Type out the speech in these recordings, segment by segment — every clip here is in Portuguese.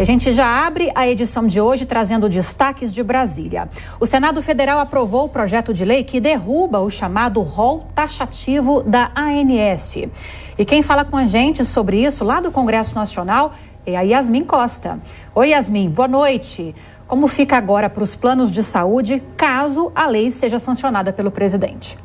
A gente já abre a edição de hoje trazendo destaques de Brasília. O Senado Federal aprovou o projeto de lei que derruba o chamado rol taxativo da ANS. E quem fala com a gente sobre isso lá do Congresso Nacional é a Yasmin Costa. Oi, Yasmin, boa noite. Como fica agora para os planos de saúde caso a lei seja sancionada pelo presidente?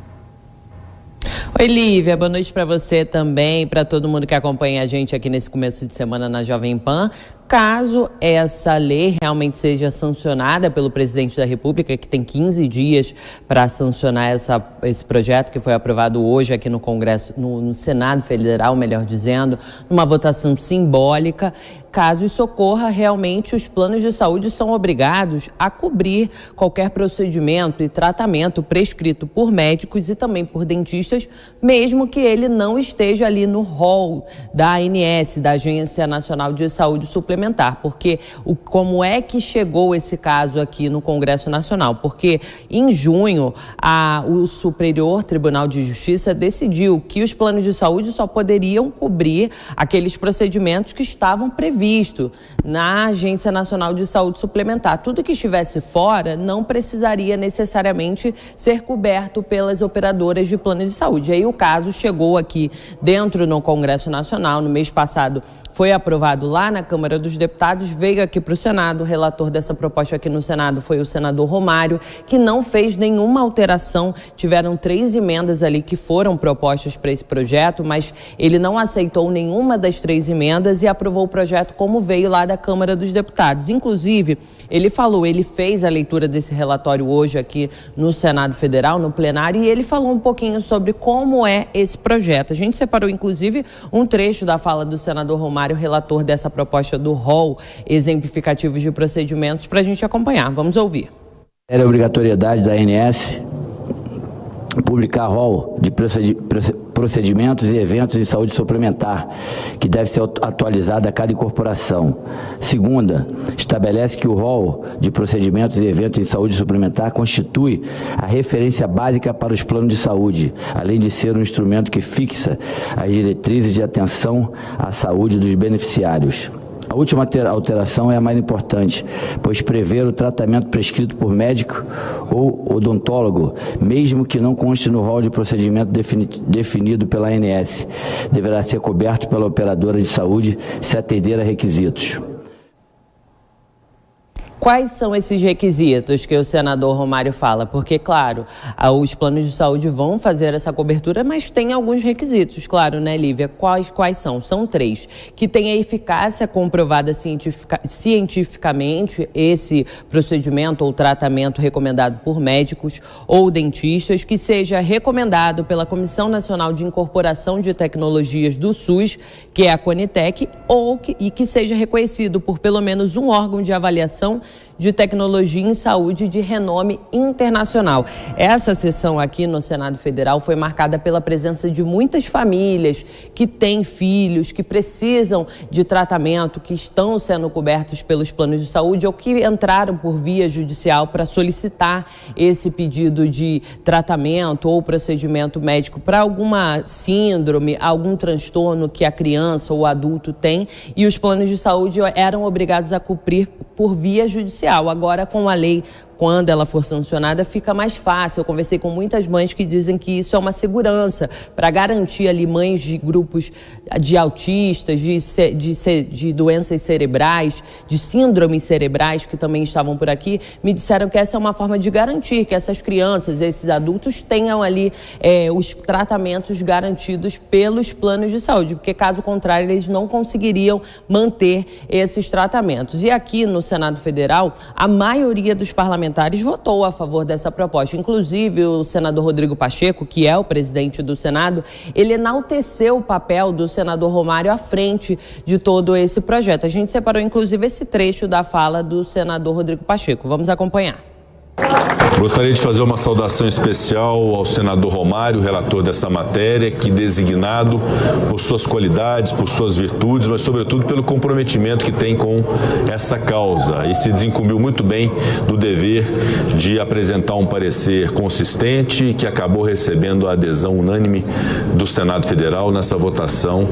Oi, Lívia, boa noite para você também, para todo mundo que acompanha a gente aqui nesse começo de semana na Jovem Pan. Caso essa lei realmente seja sancionada pelo presidente da República, que tem 15 dias para sancionar esse projeto que foi aprovado hoje aqui no Congresso, no Senado Federal, melhor dizendo, numa votação simbólica. Caso isso ocorra, realmente os planos de saúde são obrigados a cobrir qualquer procedimento e tratamento prescrito por médicos e também por dentistas, mesmo que ele não esteja ali no rol da ANS, da Agência Nacional de Saúde Suplementar. Porque como é que chegou esse caso aqui no Congresso Nacional? Porque em junho, o Superior Tribunal de Justiça decidiu que os planos de saúde só poderiam cobrir aqueles procedimentos que estavam previstos na Agência Nacional de Saúde Suplementar. Tudo que estivesse fora não precisaria necessariamente ser coberto pelas operadoras de planos de saúde. Aí o caso chegou aqui dentro no Congresso Nacional. No mês passado foi aprovado lá na Câmara dos Deputados, veio aqui para o Senado. O relator dessa proposta aqui no Senado foi o senador Romário, que não fez nenhuma alteração. Tiveram 3 emendas ali que foram propostas para esse projeto, mas ele não aceitou nenhuma das 3 emendas e aprovou o projeto como veio lá da Câmara dos Deputados. Inclusive, ele fez a leitura desse relatório hoje aqui no Senado Federal, no plenário, e ele falou um pouquinho sobre como é esse projeto. A gente separou, inclusive, um trecho da fala do senador Romário, relator dessa proposta do rol exemplificativo de procedimentos, para a gente acompanhar. Vamos ouvir. É a obrigatoriedade da ANS publicar rol de procedimentos e eventos de saúde suplementar, que deve ser atualizado a cada incorporação. Segunda, estabelece que o rol de procedimentos e eventos de saúde suplementar constitui a referência básica para os planos de saúde, além de ser um instrumento que fixa as diretrizes de atenção à saúde dos beneficiários. A última alteração é a mais importante, pois prevê o tratamento prescrito por médico ou odontólogo, mesmo que não conste no rol de procedimento definido pela ANS, deverá ser coberto pela operadora de saúde se atender a requisitos. Quais são esses requisitos que o senador Romário fala? Porque, claro, os planos de saúde vão fazer essa cobertura, mas tem alguns requisitos, claro, né, Lívia? Quais são? São 3. Que tenha eficácia comprovada cientificamente esse procedimento ou tratamento recomendado por médicos ou dentistas, que seja recomendado pela Comissão Nacional de Incorporação de Tecnologias do SUS, que é a Conitec, e que seja reconhecido por pelo menos um órgão de avaliação de tecnologia em saúde de renome internacional. Essa sessão aqui no Senado Federal foi marcada pela presença de muitas famílias que têm filhos, que precisam de tratamento, que estão sendo cobertos pelos planos de saúde ou que entraram por via judicial para solicitar esse pedido de tratamento ou procedimento médico para alguma síndrome, algum transtorno que a criança ou o adulto tem, e os planos de saúde eram obrigados a cumprir por via judicial. Agora, com a lei, quando ela for sancionada, fica mais fácil. Eu conversei com muitas mães que dizem que isso é uma segurança para garantir ali mães de grupos de autistas, de doenças cerebrais, de síndromes cerebrais que também estavam por aqui. Me disseram que essa é uma forma de garantir que essas crianças, esses adultos tenham ali os tratamentos garantidos pelos planos de saúde, porque caso contrário eles não conseguiriam manter esses tratamentos. E aqui no Senado Federal, a maioria dos parlamentares votou a favor dessa proposta. Inclusive, o senador Rodrigo Pacheco, que é o presidente do Senado, ele enalteceu o papel do senador Romário à frente de todo esse projeto. A gente separou, inclusive, esse trecho da fala do senador Rodrigo Pacheco. Vamos acompanhar. Gostaria de fazer uma saudação especial ao senador Romário, relator dessa matéria, que designado por suas qualidades, por suas virtudes, mas sobretudo pelo comprometimento que tem com essa causa e se desincumbiu muito bem do dever de apresentar um parecer consistente que acabou recebendo a adesão unânime do Senado Federal nessa votação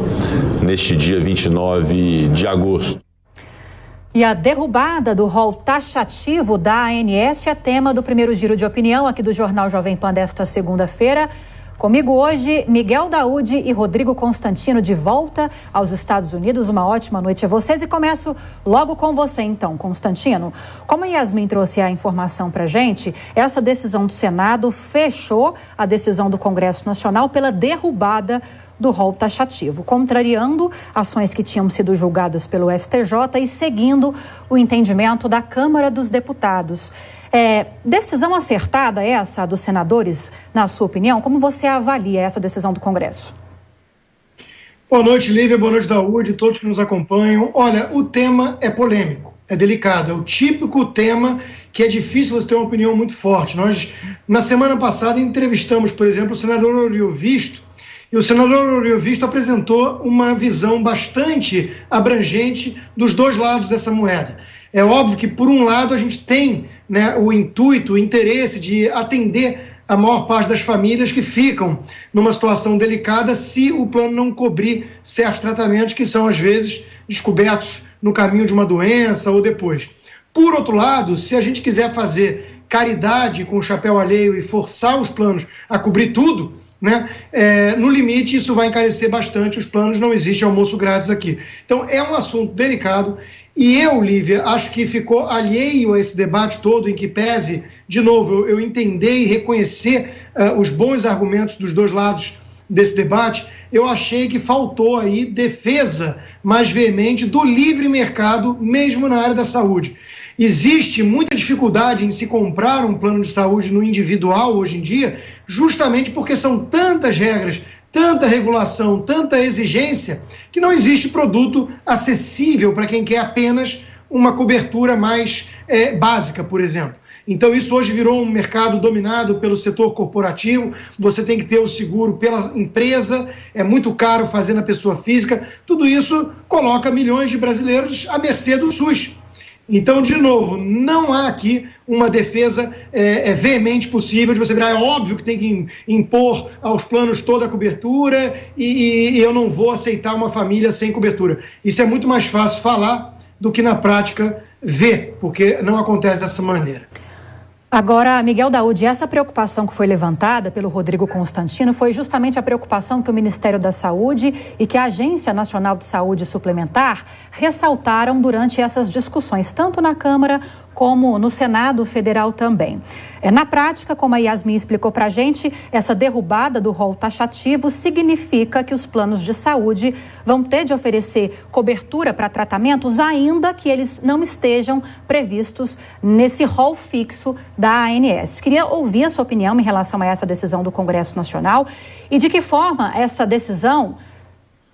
neste dia 29 de agosto. E a derrubada do rol taxativo da ANS é tema do primeiro giro de opinião aqui do Jornal Jovem Pan desta segunda-feira. Comigo hoje, Miguel Daúde e Rodrigo Constantino, de volta aos Estados Unidos. Uma ótima noite a vocês e começo logo com você então, Constantino. Como a Yasmin trouxe a informação pra gente, essa decisão do Senado fechou a decisão do Congresso Nacional pela derrubada do rol taxativo, contrariando ações que tinham sido julgadas pelo STJ e seguindo o entendimento da Câmara dos Deputados. Decisão acertada essa dos senadores, na sua opinião? Como você avalia essa decisão do Congresso? Boa noite, Lívia, boa noite, Daúde, todos que nos acompanham. Olha, o tema é polêmico, é delicado, é o típico tema que é difícil você ter uma opinião muito forte. Nós, na semana passada, entrevistamos, por exemplo, o senador Oriovisto, e o senador Oriovisto apresentou uma visão bastante abrangente dos dois lados dessa moeda. É óbvio que, por um lado, a gente tem, né, o intuito, o interesse de atender a maior parte das famílias que ficam numa situação delicada se o plano não cobrir certos tratamentos que são, às vezes, descobertos no caminho de uma doença ou depois. Por outro lado, se a gente quiser fazer caridade com o chapéu alheio e forçar os planos a cobrir tudo, né, no limite isso vai encarecer bastante os planos, não existe almoço grátis aqui. Então é um assunto delicado e eu, Lívia, acho que ficou alheio a esse debate todo, em que pese, de novo, eu entender e reconhecer os bons argumentos dos dois lados desse debate. Eu achei que faltou aí defesa mais veemente do livre mercado, mesmo na área da saúde. Existe muita dificuldade em se comprar um plano de saúde no individual hoje em dia, justamente porque são tantas regras, tanta regulação, tanta exigência, que não existe produto acessível para quem quer apenas uma cobertura mais básica, por exemplo. Então isso hoje virou um mercado dominado pelo setor corporativo, você tem que ter o seguro pela empresa, é muito caro fazer na pessoa física, tudo isso coloca milhões de brasileiros à mercê do SUS. Então, de novo, não há aqui uma defesa veemente possível de você virar, é óbvio que tem que impor aos planos toda a cobertura e eu não vou aceitar uma família sem cobertura. Isso é muito mais fácil falar do que na prática ver, porque não acontece dessa maneira. Agora, Miguel Daúde, essa preocupação que foi levantada pelo Rodrigo Constantino foi justamente a preocupação que o Ministério da Saúde e que a Agência Nacional de Saúde Suplementar ressaltaram durante essas discussões, tanto na Câmara como no Senado Federal também. Na prática, como a Yasmin explicou para a gente, essa derrubada do rol taxativo significa que os planos de saúde vão ter de oferecer cobertura para tratamentos, ainda que eles não estejam previstos nesse rol fixo da ANS. Queria ouvir a sua opinião em relação a essa decisão do Congresso Nacional e de que forma essa decisão,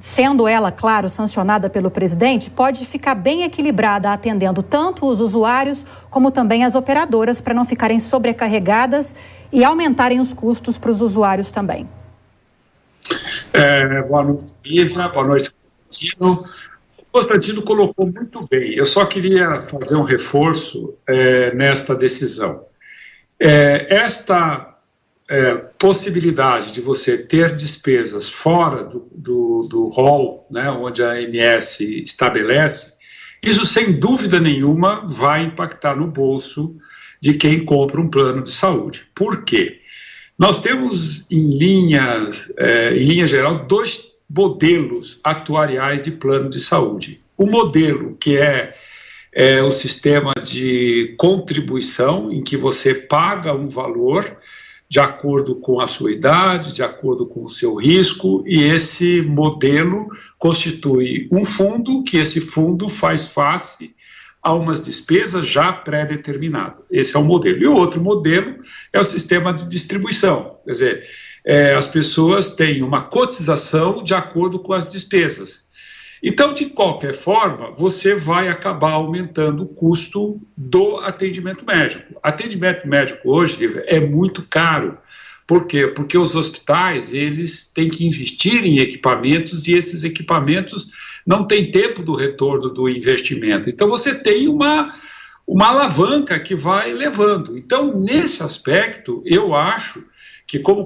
sendo ela, claro, sancionada pelo presidente, pode ficar bem equilibrada, atendendo tanto os usuários como também as operadoras, para não ficarem sobrecarregadas e aumentarem os custos para os usuários também. Boa noite, Lívia. Boa noite, Constantino. O Constantino colocou muito bem. Eu só queria fazer um reforço nesta decisão. Esta possibilidade de você ter despesas fora do rol, né, onde a ANS estabelece, isso sem dúvida nenhuma vai impactar no bolso de quem compra um plano de saúde. Por quê? Nós temos, em linha geral, dois modelos atuariais de plano de saúde. O modelo que é o sistema de contribuição, em que você paga um valor de acordo com a sua idade, de acordo com o seu risco, e esse modelo constitui um fundo, que esse fundo faz face a umas despesas já pré-determinadas. Esse é um modelo. E o outro modelo é o sistema de distribuição, quer dizer, as pessoas têm uma cotização de acordo com as despesas. Então, de qualquer forma, você vai acabar aumentando o custo do atendimento médico. Atendimento médico hoje, é muito caro. Por quê? Porque os hospitais, eles têm que investir em equipamentos e esses equipamentos não têm tempo do retorno do investimento. Então, você tem uma alavanca que vai levando. Então, nesse aspecto, eu acho que, como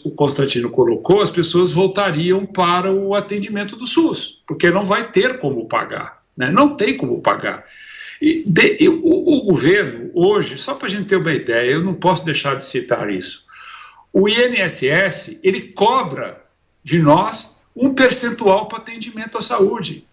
o Constantino colocou, as pessoas voltariam para o atendimento do SUS, porque não vai ter como pagar, né? Não tem como pagar. O governo, hoje, só para a gente ter uma ideia, eu não posso deixar de citar isso, o INSS, ele cobra de nós um percentual para atendimento à saúde.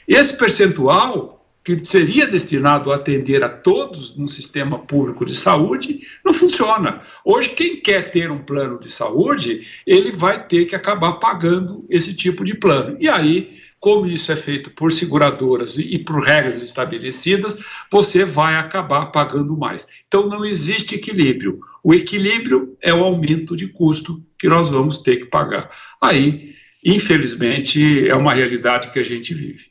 Esse percentual, que seria destinado a atender a todos no sistema público de saúde, não funciona. Hoje, quem quer ter um plano de saúde, ele vai ter que acabar pagando esse tipo de plano. E aí, como isso é feito por seguradoras e por regras estabelecidas, você vai acabar pagando mais. Então, não existe equilíbrio. O equilíbrio é o aumento de custo que nós vamos ter que pagar. Aí, infelizmente, é uma realidade que a gente vive.